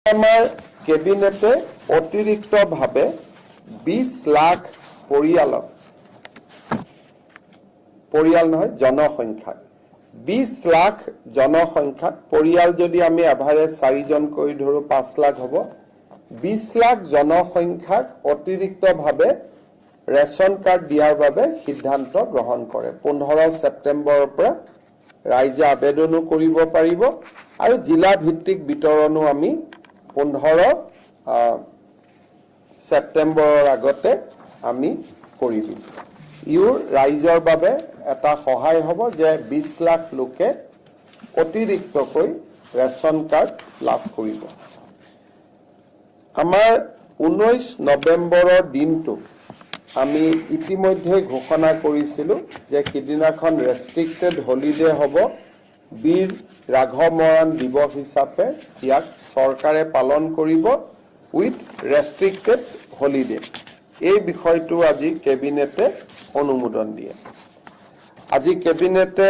আমাৰ কেবিনেটে অতিৰিক্তভাৱে 20 লাখ জনসংখ্যাক 20 লাখ জনসংখ্যাক পৰিয়াল যদি আমি এভাৰেজ 4 জন কৰি ধৰো 5 লাখ হ'ব 20 লাখ জনসংখ্যাক অতিৰিক্তভাৱে ৰেচন কাৰ্ড দিয়াৰ বাবে সিদ্ধান্ত গ্ৰহণ কৰে 15 সেপ্টেম্বৰৰ পৰা ৰাইজে আবেদনো কৰিব পাৰিব আৰু জিলা ভিত্তিক বিতৰণো আমি 15 সেপ্টেম্বৰৰ আগতে আমি কৰি দিম ইউৰ ৰাইজৰ বাবে এটা সহায় হ'ব যে 20 লাখ লোকে অতিৰিক্তকৈ ৰেচন কাৰ্ড লাভ কৰিব আমাৰ 19 নৱেম্বৰৰ দিনটো আমি ইতিমধ্যে ঘোষণা কৰিছিলো যে সিদিনাখন ৰেষ্ট্ৰিক্টেড হলিডে হ'ব বীৰ ৰাঘৱ মৰাণ দিৱস হিচাপে ইয়াক চৰকাৰে পালন কৰিব উইথ ৰেষ্ট্ৰিক্টেড হলিডে এই বিষয়টো আজি কেবিনেটে অনুমোদন দিয়ে আজি কেবিনেটে